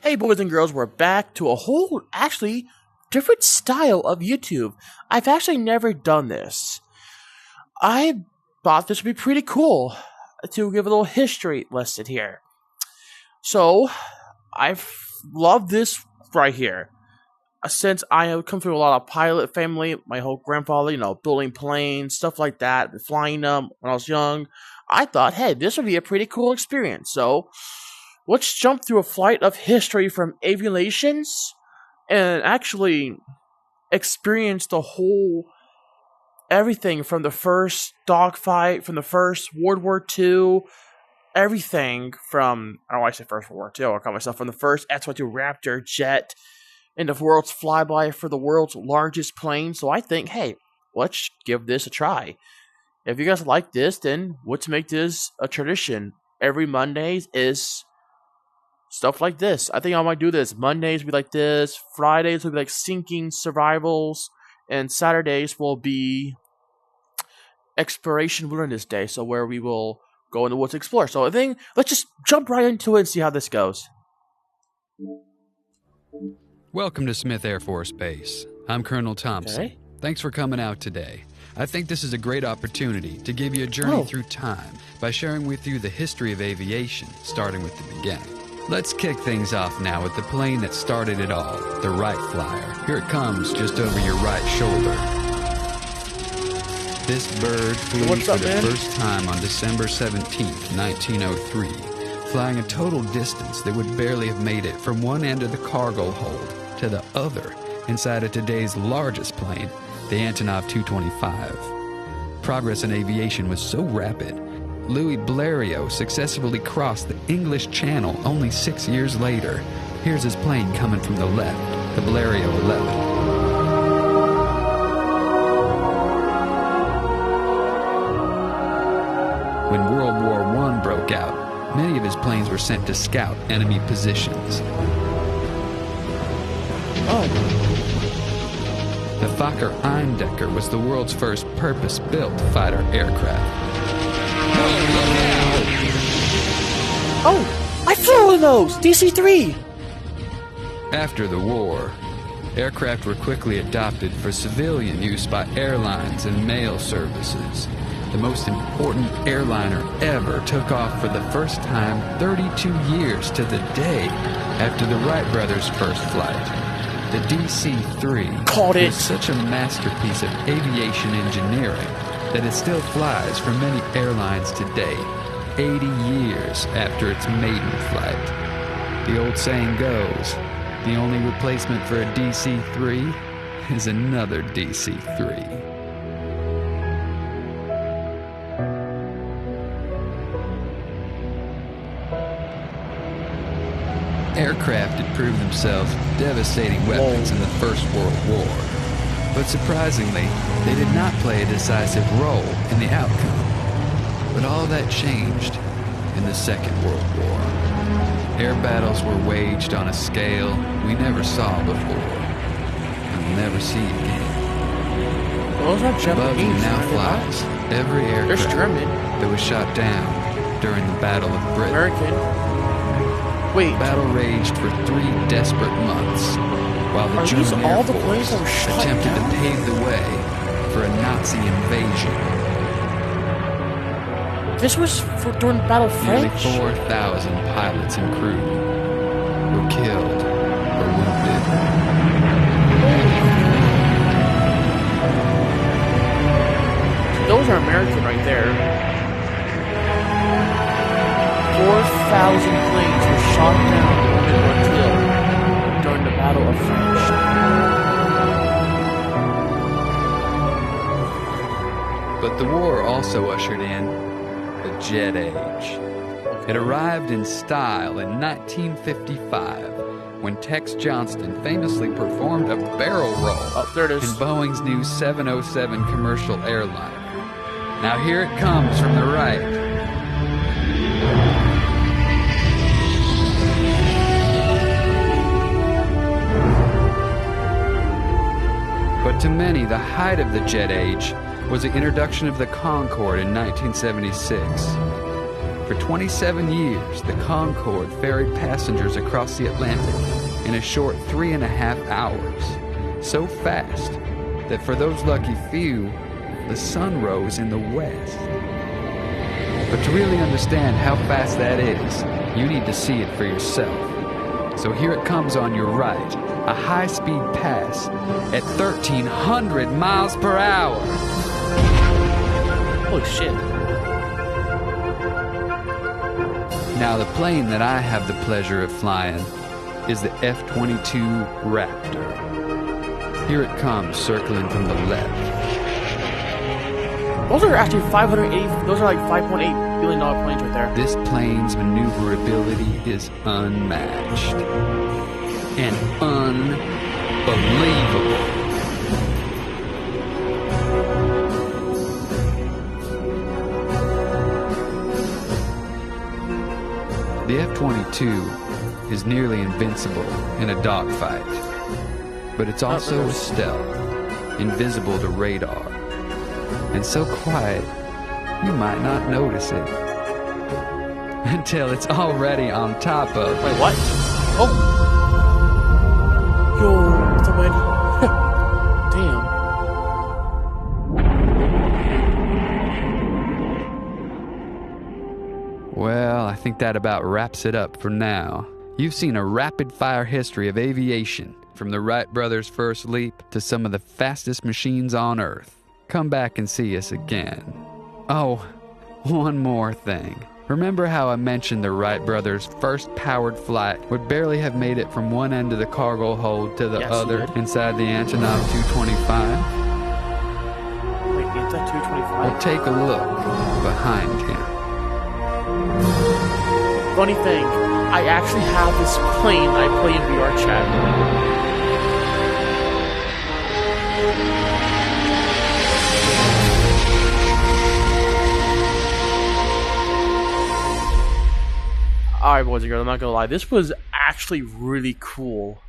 Hey boys and girls, we're back to a whole, actually, different style of YouTube. I've actually never done this. I thought this would be pretty cool to give a little history lesson here. So, I've loved this right here. Since I have come through a lot of pilot family, my whole grandfather, building planes, stuff like that, flying them when I was young, I thought, hey, this would be a pretty cool experience. So, let's jump through a flight of history from aviations and actually experience the whole everything from the first dogfight, from the first World War II, everything from, I don't know why I say first World War II, I call myself from the first S-22 Raptor jet in the world's flyby for the world's largest plane. So I think, hey, let's give this a try. If you guys like this, then let's make this a tradition. Every Mondays is stuff like this. I think I might do this. Mondays will be like this. Fridays will be like sinking survivals. And Saturdays will be Exploration Wilderness Day. So where we will go in the woods to explore. So I think let's just jump right into it and see how this goes. Welcome to Smith Air Force Base. I'm Colonel Thompson. Okay. Thanks for coming out today. I think this is a great opportunity to give you a journey through time by sharing with you the history of aviation, starting with the beginning. Let's kick things off now with the plane that started it all, the Wright Flyer. Here it comes, just over your right shoulder. This bird flew for the first time on December 17th, 1903, flying a total distance that would barely have made it from one end of the cargo hold to the other inside of today's largest plane, the Antonov 225. Progress in aviation was so rapid, Louis Blériot successfully crossed the English Channel only 6 years later. Here's his plane coming from the left, the Blériot 11. When World War I broke out, many of his planes were sent to scout enemy positions. The Fokker Eindecker was the world's first purpose-built fighter aircraft. Oh, I flew one of those! DC-3! After the war, aircraft were quickly adopted for civilian use by airlines and mail services. The most important airliner ever took off for the first time 32 years to the day after the Wright brothers' first flight. The DC-3 was such a masterpiece of aviation engineering that it still flies for many airlines today, 80 years after its maiden flight. The old saying goes, the only replacement for a DC-3 is another DC-3. Aircraft had proved themselves devastating weapons in the First World War, but surprisingly, they did not play a decisive role in the outcome. But all that changed in the Second World War. Air battles were waged on a scale we never saw before, and will never see again. Above you now flies every aircraft that was shot down during the Battle of Britain. The battle raged for 3 desperate months, while the German Air Force attempted to pave the way for a Nazi invasion. This was during Battle of French? Nearly 4,000 pilots and crew were killed or wounded. Those are American right there. 4,000 planes were shot down and were killed during the Battle of French. But the war also ushered in the jet age. It arrived in style in 1955 when Tex Johnston famously performed a barrel roll in Boeing's new 707 commercial airliner. Now here it comes from the right. But to many, the height of the jet age was the introduction of the Concorde in 1976. For For 27 years, the Concorde ferried passengers across the Atlantic in a short 3.5 hours. So fast that for those lucky few, the sun rose in the west. But to really understand how fast that is, you need to see it for yourself. So here it comes on your right, a high-speed pass at 1,300 miles per hour. Holy shit. Now, the plane that I have the pleasure of flying is the F-22 Raptor. Here it comes, circling from the left. Those are actually those are like $5.8 billion planes right there. This plane's maneuverability is unmatched and unbelievable. The F-22 is nearly invincible in a dogfight, but it's also stealth, invisible to radar, and so quiet you might not notice it until it's already on top of. Wait, what? Oh! Yo, what's up, man? Damn. Well, I think that about wraps it up for now. You've seen a rapid-fire history of aviation, from the Wright brothers' first leap to some of the fastest machines on Earth. Come back and see us again. Oh, one more thing. Remember how I mentioned the Wright brothers' first powered flight would barely have made it from one end of the cargo hold to the other inside the Antonov 225? Wait, is that 225? Well, take a look behind him. Funny thing, I actually have this plane I play in VR chat. Alright, boys and girls, I'm not gonna lie. This was actually really cool.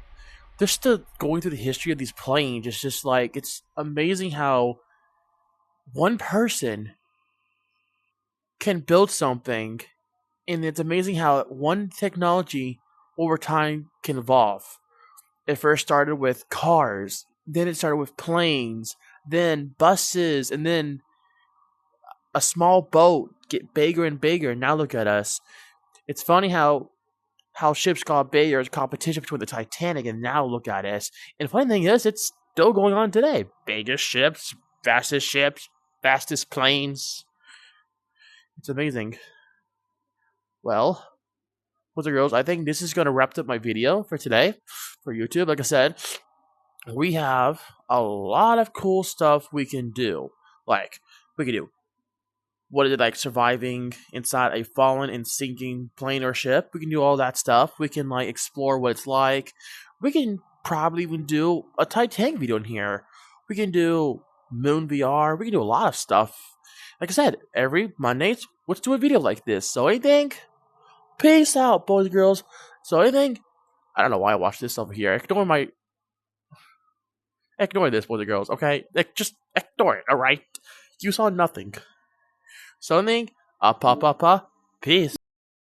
Just going through the history of these planes, it's just like, it's amazing how one person can build something, and it's amazing how one technology over time can evolve. It first started with cars, then it started with planes, then buses, and then a small boat get bigger and bigger. Now look at us. It's funny how ships got bigger as a competition between the Titanic, and now look at us. And the funny thing is, it's still going on today. Biggest ships, fastest planes. It's amazing. Well, boys and girls, I think this is going to wrap up my video for today for YouTube. Like I said, we have a lot of cool stuff we can do. Like, we can do, what is it, like surviving inside a fallen and sinking plane or ship? We can do all that stuff. We can like explore what it's like. We can probably even do a Titanic video in here. We can do Moon VR. We can do a lot of stuff. Like I said, every Mondays, let's do a video like this. So anything, peace out, boys and girls. So anything, I don't know why I watched this over here. Ignore this, boys and girls, okay? Just ignore it, alright? You saw nothing. So anything, peace.